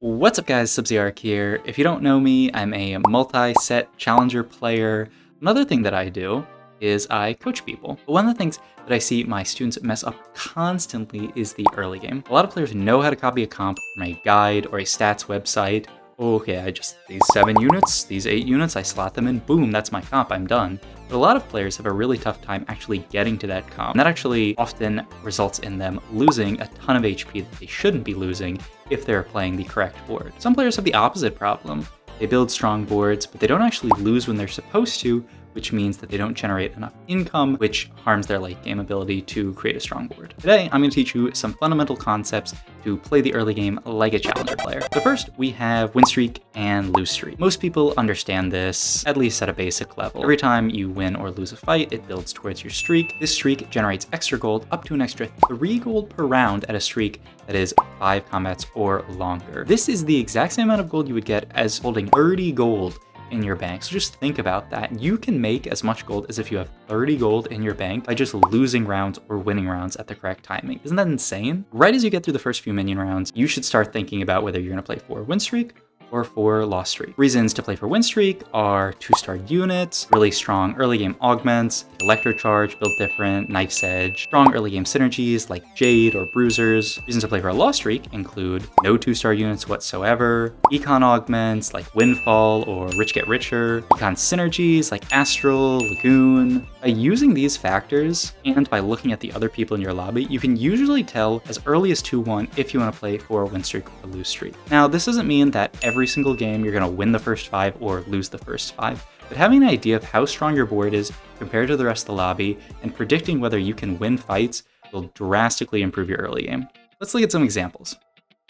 What's up guys, Subziark here. If you don't know me, I'm a multi-set challenger player. Another thing that I do is I coach people. But one of the things that I see my students mess up constantly is the early game. A lot of players know how to copy a comp from a guide or a stats website. Okay, these 7 units, these 8 units, I slot them in, boom, that's my comp, I'm done. But a lot of players have a really tough time actually getting to that comp. And that actually often results in them losing a ton of HP that they shouldn't be losing if they're playing the correct board. Some players have the opposite problem. They build strong boards, but they don't actually lose when they're supposed to, which means that they don't generate enough income, which harms their late game ability to create a strong board. Today, I'm going to teach you some fundamental concepts to play the early game like a challenger player. So first, we have Winstreak and Losestreak. Most people understand this, at least at a basic level. Every time you win or lose a fight, it builds towards your streak. This streak generates extra gold, up to an extra 3 gold per round at a streak that is 5 combats or longer. This is the exact same amount of gold you would get as holding 30 gold in your bank. So just think about that. You can make as much gold as if you have 30 gold in your bank by just losing rounds or winning rounds at the correct timing. Isn't that insane? Right as you get through the first few minion rounds, you should start thinking about whether you're going to play for Winstreak or for Losestreak. Reasons to play for Winstreak are 2-star units, really strong early game augments, Electro Charge, built different, Knife's Edge, strong early game synergies like Jade or Bruisers. Reasons to play for a Losestreak include no 2-star units whatsoever, Econ augments like Windfall or Rich Get Richer, Econ synergies like Astral, Lagoon. By using these factors, and by looking at the other people in your lobby, you can usually tell as early as 2-1 if you want to play for Winstreak or Losestreak. Now, this doesn't mean that every single game you're going to win the first 5 or lose the first 5, but having an idea of how strong your board is compared to the rest of the lobby and predicting whether you can win fights will drastically improve your early game. Let's look at some examples.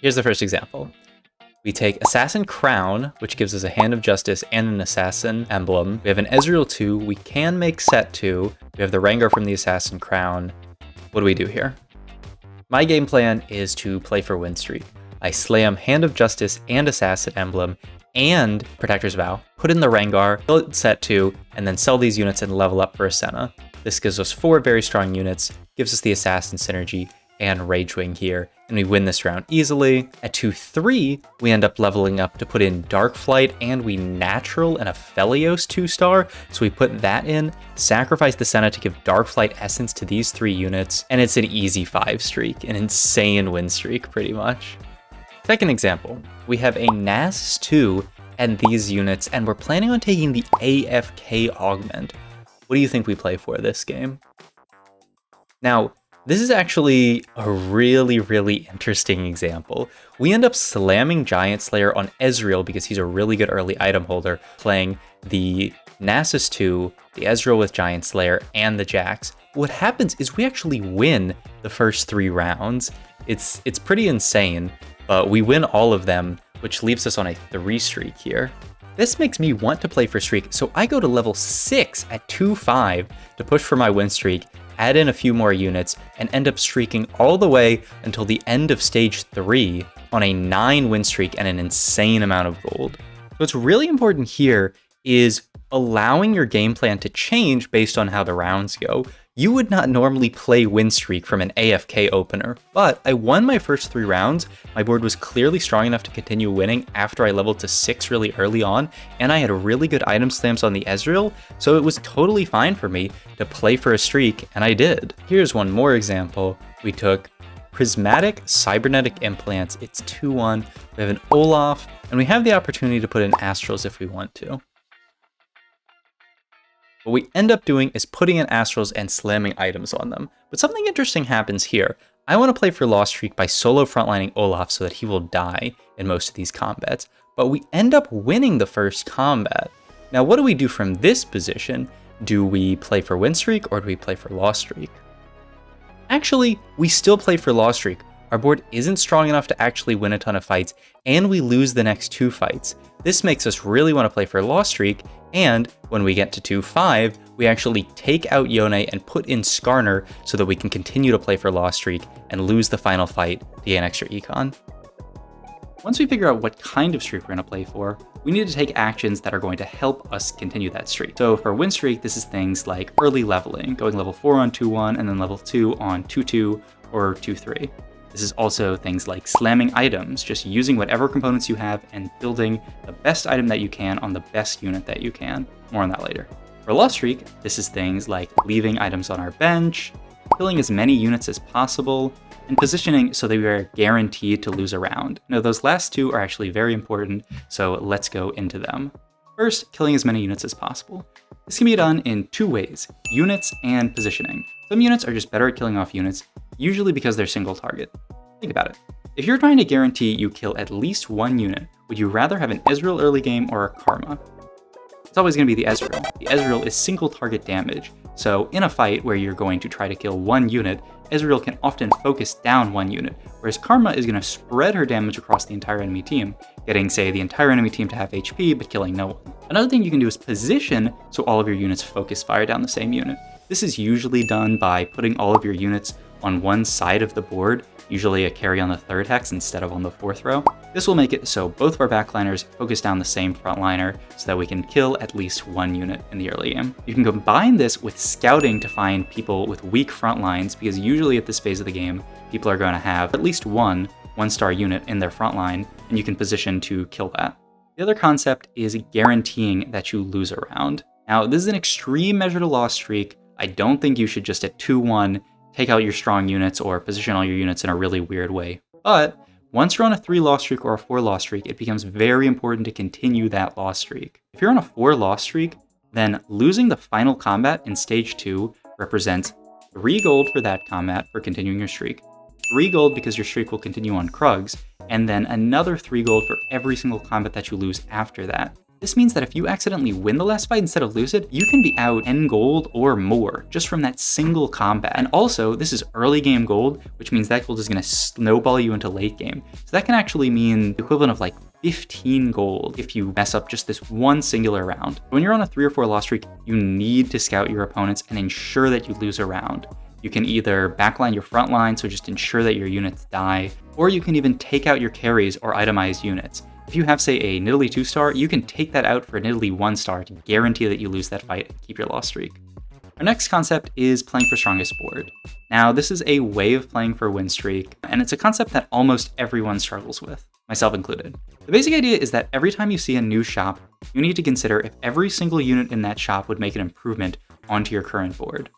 Here's the first example. We take Assassin Crown, which gives us a Hand of Justice and an Assassin emblem. We have an Ezreal 2, we can make Set 2. We have the Rengar from the Assassin Crown. What do we do here? My game plan is to play for Winstreak. I slam Hand of Justice and Assassin emblem and Protector's Vow, put in the Rengar, build Set 2, and then sell these units and level up for a Senna. This gives us 4 very strong units, gives us the Assassin synergy and Rage Wing here, and we win this round easily. At 2-3, we end up leveling up to put in Dark Flight, and we natural and Aphelios 2-star, so we put that in, sacrifice the Senna to give Dark Flight Essence to these 3 units, and it's an easy 5 streak, an insane win streak pretty much. Second example, we have a Nasus 2 and these units, and we're planning on taking the AFK augment. What do you think we play for this game? Now, this is actually a really interesting example. We end up slamming Giant Slayer on Ezreal because he's a really good early item holder, playing the Nasus 2, the Ezreal with Giant Slayer, and the Jax. What happens is we actually win the first 3 rounds. It's pretty insane, but we win all of them, which leaves us on a 3 streak here. This makes me want to play for streak, so I go to level 6 at 2-5 to push for my win streak, add in a few more units, and end up streaking all the way until the end of stage 3 on a 9 win streak and an insane amount of gold. What's really important here is allowing your game plan to change based on how the rounds go. You would not normally play Winstreak from an AFK opener, but I won my first 3 rounds. My board was clearly strong enough to continue winning after I leveled to 6 really early on, and I had really good item slams on the Ezreal, so it was totally fine for me to play for a streak, and I did. Here's one more example. We took Prismatic Cybernetic Implants. It's 2-1. We have an Olaf, and we have the opportunity to put in Astrals if we want to. What we end up doing is putting in Astrals and slamming items on them. But something interesting happens here. I want to play for Losestreak by solo frontlining Olaf so that he will die in most of these combats, but we end up winning the first combat. Now, what do we do from this position? Do we play for Winstreak or do we play for Losestreak? Actually, we still play for Losestreak. Our board isn't strong enough to actually win a ton of fights, and we lose the next 2 fights. This makes us really want to play for Losestreak, and when we get to 2-5, we actually take out Yone and put in Skarner so that we can continue to play for Losestreak and lose the final fight to gain extra econ. Once we figure out what kind of streak we're going to play for, we need to take actions that are going to help us continue that streak. So for Winstreak, this is things like early leveling, going level 4 on 2-1 and then level 2 on 2-2 or 2-3. This is also things like slamming items, just using whatever components you have and building the best item that you can on the best unit that you can. More on that later. For Lost Streak, this is things like leaving items on our bench, killing as many units as possible, and positioning so that we are guaranteed to lose a round. Now, those last two are actually very important, so let's go into them. First, killing as many units as possible. This can be done in two ways, units and positioning. Some units are just better at killing off units, usually because they're single target. Think about it. If you're trying to guarantee you kill at least one unit, would you rather have an Ezreal early game or a Karma? It's always going to be the Ezreal. The Ezreal is single target damage, so in a fight where you're going to try to kill one unit, Ezreal can often focus down one unit, whereas Karma is going to spread her damage across the entire enemy team, getting, say, the entire enemy team to have HP, but killing no one. Another thing you can do is position so all of your units focus fire down the same unit. This is usually done by putting all of your units on one side of the board, usually a carry on the third hex instead of on the fourth row. This will make it so both of our backliners focus down the same frontliner so that we can kill at least one unit in the early game. You can combine this with scouting to find people with weak front lines, because usually at this phase of the game, people are going to have at least one-star unit in their front line, and you can position to kill that. The other concept is guaranteeing that you lose a round. Now, this is an extreme measure to Lost Streak. I don't think you should just at 2-1 take out your strong units or position all your units in a really weird way. But once you're on a 3 loss streak or a 4 loss streak, it becomes very important to continue that loss streak. If you're on a 4 loss streak, then losing the final combat in stage 2 represents 3 gold for that combat for continuing your streak, 3 gold because your streak will continue on Krugs, and then another 3 gold for every single combat that you lose after that. This means that if you accidentally win the last fight instead of lose it, you can be out 10 gold or more just from that single combat. And also, this is early game gold, which means that gold is going to snowball you into late game. So that can actually mean the equivalent of like 15 gold if you mess up just this one singular round. When you're on a 3 or 4 loss streak, you need to scout your opponents and ensure that you lose a round. You can either backline your front line, so just ensure that your units die, or you can even take out your carries or itemized units. If you have, say, a Nidalee 2-star, you can take that out for a Nidalee 1-star to guarantee that you lose that fight and keep your loss streak. Our next concept is playing for strongest board. Now, this is a way of playing for win streak, and it's a concept that almost everyone struggles with, myself included. The basic idea is that every time you see a new shop, you need to consider if every single unit in that shop would make an improvement onto your current board.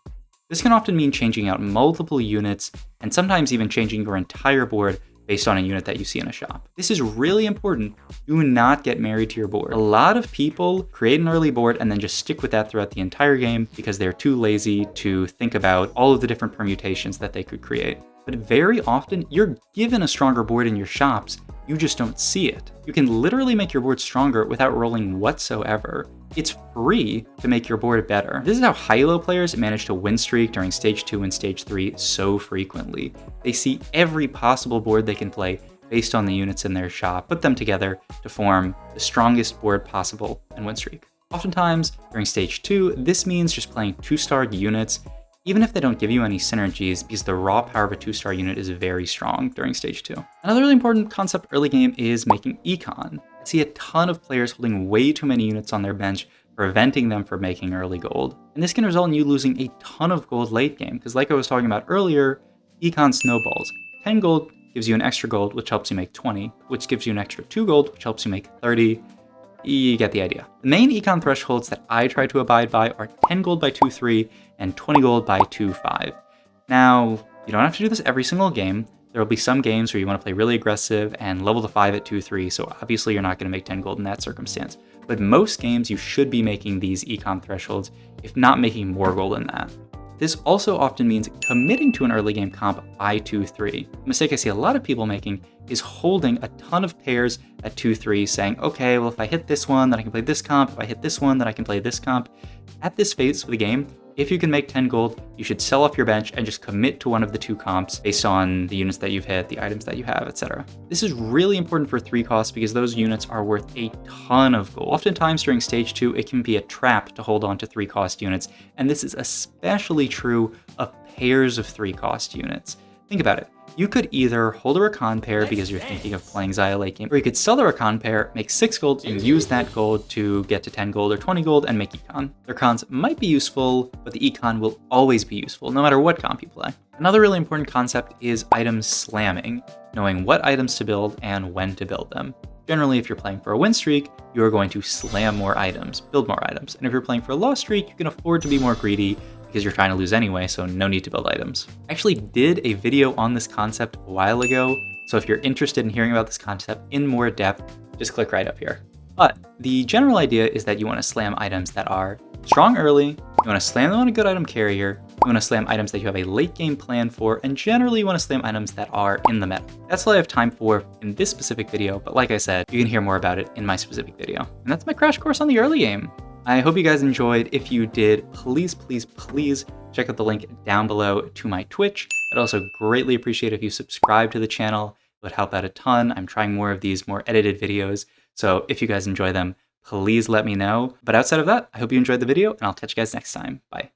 This can often mean changing out multiple units, and sometimes even changing your entire board based on a unit that you see in a shop. This is really important. Do not get married to your board. A lot of people create an early board and then just stick with that throughout the entire game because they're too lazy to think about all of the different permutations that they could create. But very often, you're given a stronger board in your shops, you just don't see it. You can literally make your board stronger without rolling whatsoever. It's free to make your board better. This is how high-elo players manage to win streak during stage 2 and stage 3 so frequently. They see every possible board they can play based on the units in their shop, put them together to form the strongest board possible and win streak. Oftentimes, during stage 2, this means just playing 2-star units, even if they don't give you any synergies, because the raw power of a 2-star unit is very strong during stage 2. Another really important concept early game is making Econ. I see a ton of players holding way too many units on their bench, preventing them from making early gold. And this can result in you losing a ton of gold late game, because like I was talking about earlier, Econ snowballs. 10 gold gives you an extra gold, which helps you make 20, which gives you an extra 2 gold, which helps you make 30. You get the idea. The main Econ thresholds that I try to abide by are 10 gold by 2-3 and 20 gold by 2-5. Now, you don't have to do this every single game. There will be some games where you want to play really aggressive and level to 5 at 2-3, so obviously you're not going to make 10 gold in that circumstance. But most games you should be making these Econ thresholds, if not making more gold than that. This also often means committing to an early game comp by 2-3. The mistake I see a lot of people making is holding a ton of pairs at 2-3, saying, okay, well, if I hit this one, then I can play this comp. If I hit this one, then I can play this comp. At this phase of the game, if you can make 10 gold, you should sell off your bench and just commit to one of the 2 comps based on the units that you've hit, the items that you have, etc. This is really important for 3 costs because those units are worth a ton of gold. Oftentimes during stage 2, it can be a trap to hold on to 3 cost units, and this is especially true of pairs of 3 cost units. Think about it. You could either hold a Recon pair because you're thinking of playing Xayah late game, or you could sell the Recon pair, make 6 gold, and use that gold to get to 10 gold or 20 gold and make Econ. The Recons might be useful, but the Econ will always be useful, no matter what comp you play. Another really important concept is item slamming, knowing what items to build and when to build them. Generally, if you're playing for a win streak, you are going to slam more items, build more items. And if you're playing for a loss streak, you can afford to be more greedy because you're trying to lose anyway, so no need to build items. I actually did a video on this concept a while ago, so if you're interested in hearing about this concept in more depth, just click right up here. But the general idea is that you want to slam items that are strong early, you want to slam them on a good item carrier, you want to slam items that you have a late game plan for, and generally you want to slam items that are in the meta. That's all I have time for in this specific video, but like I said, you can hear more about it in my specific video. And that's my crash course on the early game. I hope you guys enjoyed. If you did, please, please, please check out the link down below to my Twitch. I'd also greatly appreciate if you subscribe to the channel. It would help out a ton. I'm trying more of these more edited videos. So if you guys enjoy them, please let me know. But outside of that, I hope you enjoyed the video and I'll catch you guys next time. Bye.